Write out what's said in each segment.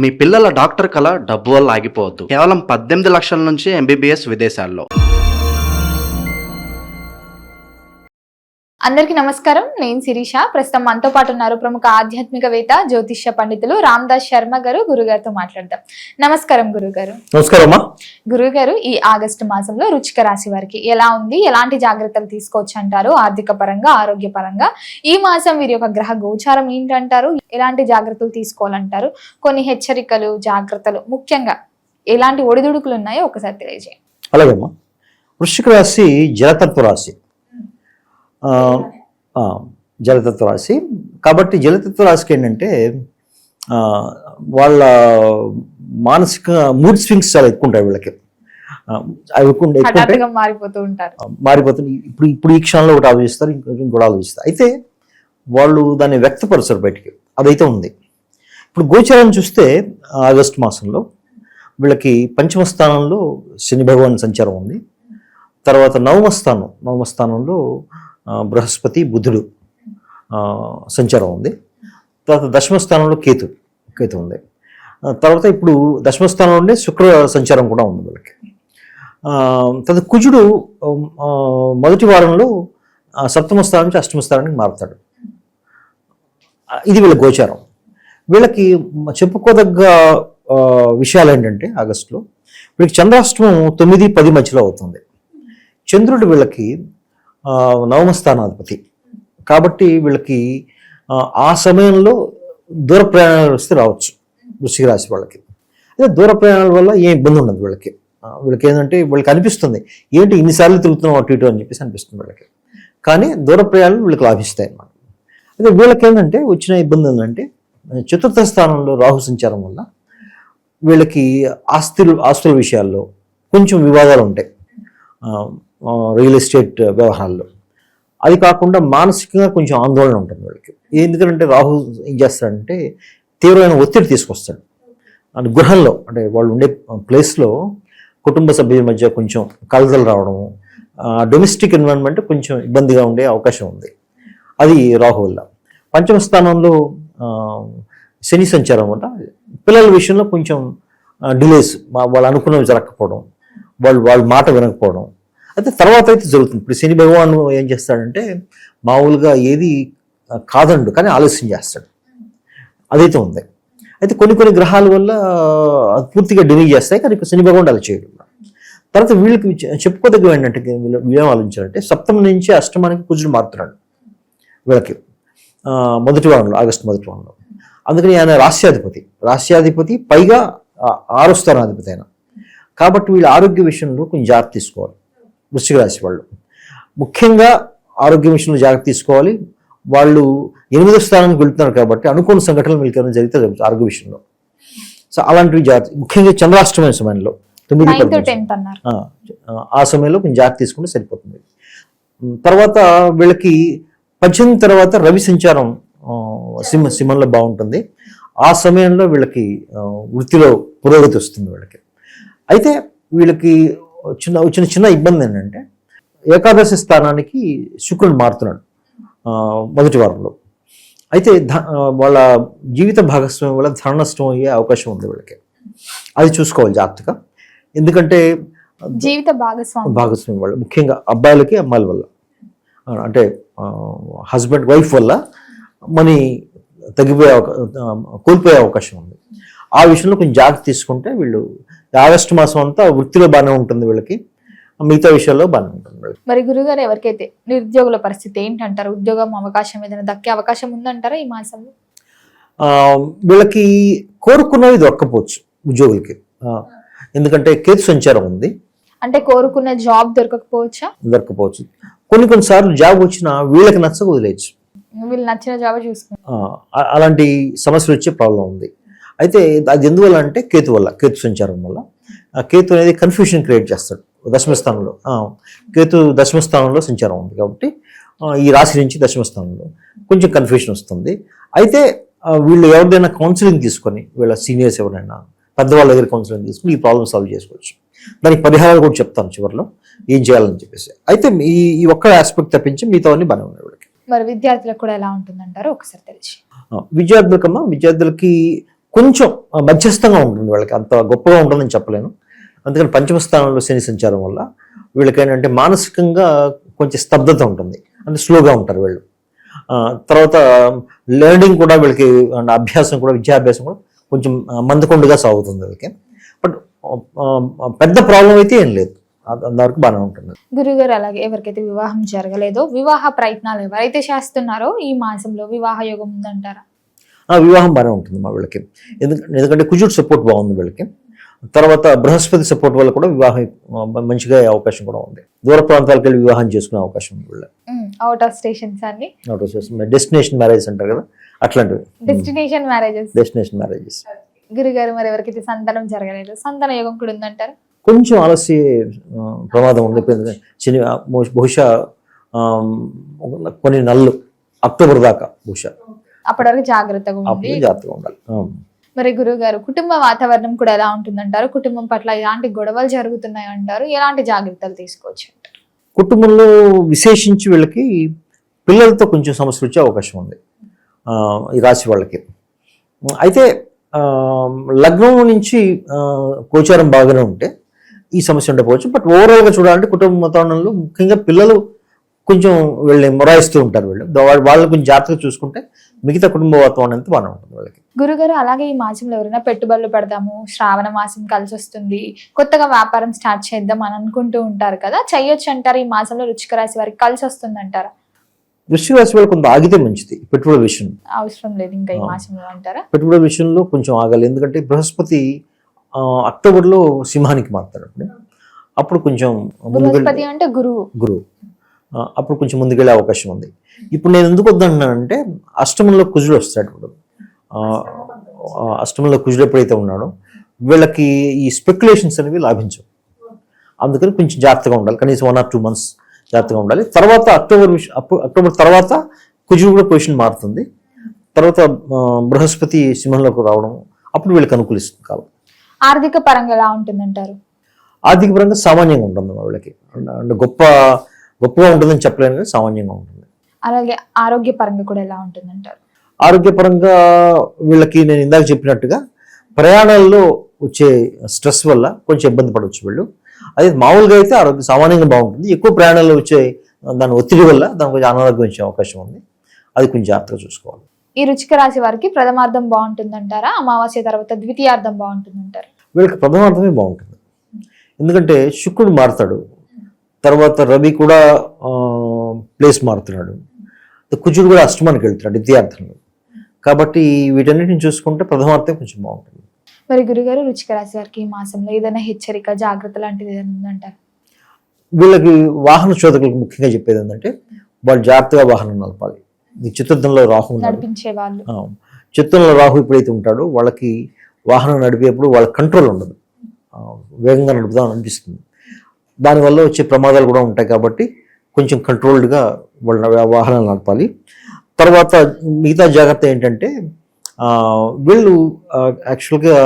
మీ పిల్లల డాక్టర్ కల డబ్బు వల్ల ఆగిపోవద్దు. కేవలం 18 లక్షల నుంచి MBBS విదేశాల్లో. అందరికీ నమస్కారం. నేను శిరీష. ప్రస్తుతం మనతో పాటు ఉన్నారు ప్రముఖ ఆధ్యాత్మికవేత్త, జ్యోతిష్య పండితులు రామదాస్ శర్మ గారు. గురుగారితో మాట్లాడదాం. నమస్కారం గురుగారు. నమస్కారం. గురుగారు, ఈ ఆగస్టు మాసంలో వృశ్చిక రాశి వారికి ఎలా ఉంది, ఎలాంటి జాగ్రత్తలు తీసుకోవచ్చు అంటారు? ఆర్థిక పరంగా, ఆరోగ్య పరంగా ఈ మాసం వీరి యొక్క గ్రహ గోచారం ఏంటంటారు? ఎలాంటి జాగ్రత్తలు తీసుకోవాలంటారు? కొన్ని హెచ్చరికలు, జాగ్రత్తలు, ముఖ్యంగా ఎలాంటి ఒడిదుడుకులు ఉన్నాయో ఒకసారి తెలియజేయండి. అలాగేమ్మా. వృశ్చిక రాశి జలతత్వ రాశి. జలతత్వ రాశి కాబట్టి జలతత్వ రాశికి ఏంటంటే వాళ్ళ మానసిక మూడ్ స్వింగ్స్ చాలా ఎక్కువ ఉంటాయి వీళ్ళకి. అవి మారిపోతుంది. ఇప్పుడు ఈ క్షణంలో ఒకటి ఆలోచిస్తారు, ఇంకోటి ఆలోచిస్తారు. అయితే వాళ్ళు దాన్ని వ్యక్తపరుస్తారు బయటికి. అదైతే ఉంది. ఇప్పుడు గోచారం చూస్తే ఆగస్టు మాసంలో వీళ్ళకి పంచమ స్థానంలో శని భగవాన్ సంచారం ఉంది. తర్వాత నవమ స్థానంలో బృహస్పతి బుధుడు సంచారం ఉంది. తర్వాత దశమ స్థానంలో కేతు ఉంది. తర్వాత ఇప్పుడు దశమ స్థానంలో ఉండే శుక్ర సంచారం కూడా ఉంది వీళ్ళకి. తర్వాత కుజుడు మొదటి వారంలో సప్తమ స్థానం నుంచి అష్టమ స్థానానికి మారుతాడు. ఇది వీళ్ళ గోచారం. వీళ్ళకి చెప్పుకోదగ్గ విషయాలు ఏంటంటే ఆగస్టులో వీళ్ళకి చంద్రాష్టమం 9-10 మధ్యలో అవుతుంది. చంద్రుడు వీళ్ళకి నవమ స్థానాధిపతి కాబట్టి వీళ్ళకి ఆ సమయంలో దూర ప్రయాణాలు వస్తే రావచ్చు వృశ్చిక రాశి వాళ్ళకి. అదే దూర ప్రయాణాల వల్ల ఏం ఇబ్బంది ఉండదు వీళ్ళకి. ఏంటంటే వీళ్ళకి అనిపిస్తుంది ఏంటి ఇన్నిసార్లు తిరుగుతున్నాం అటు ఇటు అని చెప్పేసి అనిపిస్తుంది వీళ్ళకి. కానీ దూర ప్రయాణాలు వీళ్ళకి లాభిస్తాయి అన్నమాట. అదే వీళ్ళకి ఏంటంటే వచ్చిన ఇబ్బంది ఏంటంటే చతుర్థ స్థానంలో రాహు సంచారం వల్ల వీళ్ళకి ఆస్తుల విషయాల్లో కొంచెం వివాదాలు ఉంటాయి. రియల్ ఎస్టేట్ వ్యవహారాల్లో. అది కాకుండా మానసికంగా కొంచెం ఆందోళన ఉంటుంది వీళ్ళకి. ఎందుకంటే రాహు ఏం చేస్తాడంటే తీవ్రమైన ఒత్తిడి తీసుకొస్తాడు. అంటే గృహంలో అంటే వాళ్ళు ఉండే ప్లేస్లో కుటుంబ సభ్యుల మధ్య కొంచెం కలతలు రావడము, డొమెస్టిక్ ఎన్విరాన్మెంట్ కొంచెం ఇబ్బందిగా ఉండే అవకాశం ఉంది. అది రాహు వల్ల. పంచమ స్థానంలో శని సంచారం వల్ల పిల్లల విషయంలో కొంచెం డిలేస్, వాళ్ళు అనుకున్నవి జరగకపోవడం, వాళ్ళ మాట వినకపోవడం. అయితే తర్వాత అయితే జరుగుతుంది. ఇప్పుడు శని భగవాన్ ఏం చేస్తాడంటే మామూలుగా ఏది కాదండు కానీ ఆలస్యం చేస్తాడు. అదైతే ఉంది. అయితే కొన్ని గ్రహాల వల్ల పూర్తిగా డిలే చేస్తాయి. కానీ శని భగవాన్ అలా చేయడం. తర్వాత వీళ్ళకి చెప్పుకోదగ్గ ఏంటంటే వీళ్ళేం ఆలోచించాలంటే సప్తమం నుంచి అష్టమానికి కుజుడు మారుతున్నాడు వీళ్ళకి మొదటి వారంలో, ఆగస్టు మొదటి వారంలో. అందుకని ఆయన రాష్ట్రాధిపతి పైగా 6వ స్థానాధిపతి అయినా. కాబట్టి వీళ్ళ ఆరోగ్య విషయంలో కొంచెం జాగ్రత్త తీసుకోవాలి వృశ్చిక రాశి వాళ్ళు. ముఖ్యంగా ఆరోగ్య విషయంలో జాగ్రత్త తీసుకోవాలి. వాళ్ళు 8వ స్థానానికి వెళ్తున్నారు కాబట్టి అనుకోని సంఘటనలు వీళ్ళకి జరిగితే ఆరోగ్య విషయంలో. సో అలాంటివి జాగ్రత్త, ముఖ్యంగా చంద్రాష్టమైన సమయంలో 9-10 ఆ సమయంలో కొంచెం జాగ్రత్త తీసుకుంటే సరిపోతుంది. తర్వాత వీళ్ళకి 18 తర్వాత రవి సంచారం సింహంలో బాగుంటుంది. ఆ సమయంలో వీళ్ళకి వృత్తిలో పురోగతి వస్తుంది వీళ్ళకి. అయితే వీళ్ళకి చిన్న ఇబ్బంది ఏంటంటే ఏకాదశి స్థానానికి శుక్రుడు మారుతున్నాడు మొదటి వారంలో. అయితే వాళ్ళ జీవిత భాగస్వామ్యం వల్ల ధన నష్టం అయ్యే అవకాశం ఉంది వీళ్ళకి. అది చూసుకోవాలి జాగ్రత్తగా. ఎందుకంటే జీవిత భాగస్వామ్యం వల్ల ముఖ్యంగా అబ్బాయిలకి అమ్మాయిల వల్ల అంటే హస్బెండ్ వైఫ్ వల్ల మనీ కోల్పోయే అవకాశం ఉంది. ఆ విషయంలో కొంచెం జాగ్రత్త తీసుకుంటే వీళ్ళు ఆగస్టు మాసం అంతా వృత్తిలో బాగానే ఉంటుంది వీళ్ళకి, మిగతా విషయాల్లో బాగానే ఉంటుంది. మరి గురుగారు, ఎవరికైతే నిరుద్యోగుల పరిస్థితి ఏంటంటారు? ఉద్యోగం అవకాశం ఏదైనా దక్కే అవకాశం ఉందంటారా ఈ మాసంలో? వీళ్ళకి కోరుకున్నవి దొరకపోవచ్చు ఉద్యోగులకి. ఎందుకంటే కేతు సంచారం ఉంది. అంటే కోరుకున్న జాబ్ దొరకపోవచ్చు. కొన్నిసార్లు జాబ్ వచ్చినా వీళ్ళకి నచ్చక వదిలేయచ్చు. వీళ్ళు నచ్చిన జాబ్ చూసుకుంటారు. అలాంటి సమస్యలు వచ్చే ప్రాబ్లం ఉంది. అయితే అది ఎందువల్ల అంటే కేతు సంచారం వల్ల. కేతు అనేది కన్ఫ్యూషన్ క్రియేట్ చేస్తాడు దశమ స్థానంలో. కేతు దశమ స్థానంలో సంచారం ఉంది కాబట్టి ఈ రాశి నుంచి దశమ స్థానంలో కొంచెం కన్ఫ్యూషన్ వస్తుంది. అయితే వీళ్ళు ఎవరిదైనా కౌన్సిలింగ్ తీసుకొని, వీళ్ళ సీనియర్స్ ఎవరైనా పెద్దవాళ్ళ దగ్గర కౌన్సిలింగ్ తీసుకుని ఈ ప్రాబ్లమ్ సాల్వ్ చేసుకోవచ్చు. దానికి పరిహారాలు కూడా చెప్తాను చివరిలో ఏం చేయాలని చెప్పేసి. అయితే ఈ ఒక్క ఆస్పెక్ట్ తప్పించి మిగతావన్నీ బాగానే ఉన్నాయి వీళ్ళకి. మరి విద్యార్థులకు కూడా ఎలా ఉంటుందంటారో ఒకసారి తెలిసి. విద్యార్థులకి కొంచెం మధ్యస్థంగా ఉంటుంది వాళ్ళకి, అంత గొప్పగా ఉంటుందని చెప్పలేను. అందుకని పంచమ స్థానంలో శని సంచారం వల్ల వీళ్ళకి ఏంటంటే మానసికంగా కొంచెం స్తబ్దత ఉంటుంది, అంటే స్లోగా ఉంటారు వీళ్ళు. తర్వాత లెర్నింగ్ కూడా వీళ్ళకి అభ్యాసం కూడా, విద్యాభ్యాసం కూడా కొంచెం మందకొండగా సాగుతుంది వీళ్ళకి. బట్ పెద్ద ప్రాబ్లం అయితే ఏం లేదు, అంతవరకు బాగానే ఉంటుంది. గురుగారు, అలాగే ఎవరికైతే వివాహం జరగలేదో వివాహ ప్రయత్నాలు ఎవరైతే చేస్తున్నారో ఈ మాసంలో వివాహ యోగం ఉందంటారా? వివాహం బాగానే ఉంటుంది మా వీళ్ళకి, ఎందుకంటే కుజుడు సపోర్ట్ బాగుంది వీళ్ళకి. తర్వాత బృహస్పతి సపోర్ట్ వల్ల కూడా వివాహం మంచిగా అయ్యే అవకాశం కూడా ఉంది. దూర ప్రాంతాలకు వెళ్ళి వివాహం చేసుకునే అవకాశం ఉంది వీళ్ళకి. అవుట్ ఆఫ్ స్టేషన్స్ అన్ని, out of station, destination marriage అంటారు కదా, అట్లాంటివి. Destination marriages. గురుగారు, మరి ఎవరికైతే సంతానం జరగలేదు సంతాన యోగం కూడా ఉందంటారు? కొంచెం ఆలస్య ప్రమాదం ఉంది. శని బహుశా కొన్ని నెలలు, అక్టోబర్ దాకా బహుశా, అప్పటి వరకు జాగ్రత్తగా ఉండాలి. మరి గురువు గారు, కుటుంబ వాతావరణం కూడా ఎలా ఉంటుందంటారు? కుటుంబం పట్ల ఎలాంటి గొడవలు జరుగుతున్నాయి అంటారు? ఎలాంటి జాగ్రత్తలు తీసుకోవచ్చు అంటారు? కుటుంబంలో విశేషించి వీళ్ళకి పిల్లలతో కొంచెం సమస్య వచ్చే అవకాశం ఉంది ఈ రాశి వాళ్ళకి. అయితే లగ్నం నుంచి గోచారం బాగానే ఉంటే ఈ సమస్య ఉండకపోవచ్చు. బట్ ఓవరాల్గా చూడాలంటే కుటుంబ వాతావరణంలో ముఖ్యంగా పిల్లలు కొంచెం వీళ్ళని మొరాయిస్తూ ఉంటారు. వాళ్ళని కొంచెం జాగ్రత్తగా చూసుకుంటే మిగతా కుటుంబ వాతావరణం అంతా బాగానే ఉంటుంది వాళ్ళకి. గురుగారు, అలాగే ఈ మాసంలో ఎవరైనా పెట్టుబడులు పెడదాము, శ్రావణ మాసం కలిసి వస్తుంది, కొత్తగా వ్యాపారం స్టార్ట్ చేద్దాం అని అనుకుంటూ ఉంటారు కదా, చెయ్యొచ్చు అంటారు? ఈ మాసంలో వృశ్చిక రాశి వారికి కలిసి వస్తుంది అంటారా? వృశ్చిక రాశి వాళ్ళు కొంత ఆగితే మంచిది పెట్టుబడి విషయం. అవసరం లేదు ఇంకా ఈ మాసంలో అంటారా? పెట్టుబడి విషయంలో కొంచెం ఆగాలి, ఎందుకంటే బృహస్పతి అక్టోబర్లో సింహానికి మారుతాడు. అప్పుడు కొంచెం బృహస్పతి అంటే గురువు, అప్పుడు కొంచెం ముందుకెళ్ళే అవకాశం ఉంది. ఇప్పుడు నేను ఎందుకు వద్దంటున్నానంటే అష్టమంలో కుజుడు వస్తాడు. ఇప్పుడు అష్టమంలో కుజుడు ఎప్పుడైతే ఉన్నాడో వీళ్ళకి ఈ స్పెక్యులేషన్స్ అనేవి లాభించవు. అందుకని కొంచెం జాగ్రత్తగా ఉండాలి, కనీసం 1 or 2 months జాగ్రత్తగా ఉండాలి. తర్వాత అక్టోబర్ తర్వాత కుజుడు కూడా పొజిషన్ మారుతుంది. తర్వాత బృహస్పతి సింహంలోకి రావడం, అప్పుడు వీళ్ళకి అనుకూలిస్తుంది కాలం. ఆర్థిక పరంగా ఎలా ఉంటుందంటారు? ఆర్థిక పరంగా సామాన్యంగా ఉంటుంది వాళ్ళకి, అంటే గొప్పగా ఉంటుందని చెప్పలేను కానీ సామాన్యంగా ఉంటుంది. అలాగే ఆరోగ్య పరంగా కూడా ఎలా ఉంటుందంటారు? ఆరోగ్యపరంగా వీళ్ళకి నేను ఇందాక చెప్పినట్టుగా ప్రయాణాల్లో వచ్చే స్ట్రెస్ వల్ల కొంచెం ఇబ్బంది పడవచ్చు వీళ్ళు. అదే మామూలుగా అయితే ఆరోగ్యం సామాన్యంగా బాగుంటుంది. ఎక్కువ ప్రయాణాల్లో వచ్చే దాని ఒత్తిడి వల్ల దాని కొంచెం అనారోగ్యం వచ్చే అవకాశం ఉంది. అది కొంచెం జాగ్రత్తగా చూసుకోవాలి. ఈ వృశ్చిక రాశి వారికి ప్రథమార్థం బాగుంటుందంటారా, అమావాస్య తర్వాత ద్వితీయార్థం బాగుంటుందంటారా? వీళ్ళకి ప్రథమార్థమే బాగుంటుంది, ఎందుకంటే శుక్రుడు మారుతాడు, తర్వాత రవి కూడా ప్లేస్ మారుతున్నాడు, కుజుడు కూడా అష్టమానికి వెళ్తున్నాడు ద్వితీయార్థంలో. కాబట్టి వీటన్నిటిని చూసుకుంటే ప్రథమార్థం కొంచెం బాగుంటుంది. మరి గురుగారు, వృశ్చిక రాశి వారికి ఈ మాసంలో ఏదైనా హెచ్చరిక, జాగ్రత్త లాంటిది ఏదైనా ఉందంటారు? వీళ్ళకి వాహన చోదకులకు ముఖ్యంగా చెప్పేది ఏంటంటే వాళ్ళు జాగ్రత్తగా వాహనం నడపాలి. చతుర్థంలో రాహు నడిపించే వాళ్ళు, చతుర్థంలో రాహు ఎప్పుడైతే ఉంటాడో వాళ్ళకి వాహనం నడిపేప్పుడు వాళ్ళ కంట్రోల్ ఉండదు, వేగంగా నడుపుదాం అనిపిస్తుంది. దానివల్ల వచ్చే ప్రమాదాలు కూడా ఉంటాయి. కాబట్టి కొంచెం కంట్రోల్డ్గా వాళ్ళ వాహనాలు నడపాలి. తర్వాత మిగతా జాగ్రత్త ఏంటంటే వీళ్ళు యాక్చువల్గా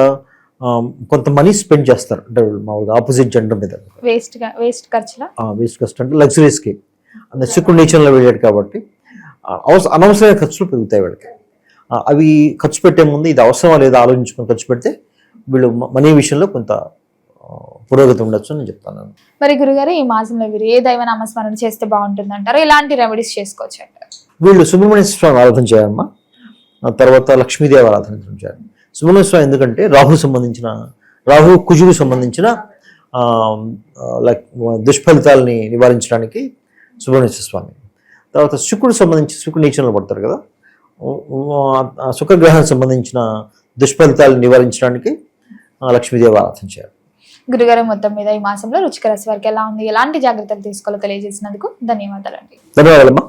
కొంత మనీ స్పెండ్ చేస్తారు, అంటే మామూలుగా ఆపోజిట్ జెండర్ మీద వేస్ట్ ఖర్చు అంటే లగ్జరీస్కి అంటే శుక్రుడు నేచర్లో వెళ్ళాడు కాబట్టి అనవసరమైన ఖర్చులు పెరుగుతాయి వీళ్ళకి. అవి ఖర్చు పెట్టే ముందు ఇది అవసరమా లేదా ఆలోచించుకొని ఖర్చు పెడితే వీళ్ళు మనీ విషయంలో కొంత పురోగతి ఉండొచ్చు అని చెప్తాను. మరి గురుగారు, ఈ మాసంలో వీరు ఏ దైవ నామస్మరణ చేస్తే బాగుంటుంది అంటారు? ఎలాంటి రెమెడీస్ చేసుకోవచ్చు అంటారు? వీళ్ళు సుబ్రహ్మణ్య స్వామి ఆరాధన చేయాలమ్మా, తర్వాత లక్ష్మీదేవి ఆరాధన చేయాలి. సుబ్రహ్మణ్య స్వామి ఎందుకంటే రాహు కుజుడు సంబంధించిన దుష్ఫలితాలని నివారించడానికి సుబ్రహ్మణ్య స్వామి. తర్వాత శుక్రుడు నీచంలో పడతారు కదా, శుక్రగ్రహానికి సంబంధించిన దుష్ఫలితాలను నివారించడానికి లక్ష్మీదేవి ఆరాధన చేయాలి. గురుగారు, మొత్తం మీద ఈ మాసంలో వృశ్చిక రాశి వారికి ఎలా ఉంది, ఎలాంటి జాగ్రత్తలు తీసుకోవాలో తెలియజేసినందుకు ధన్యవాదాలండి. ధన్యవాదాలమ్మా.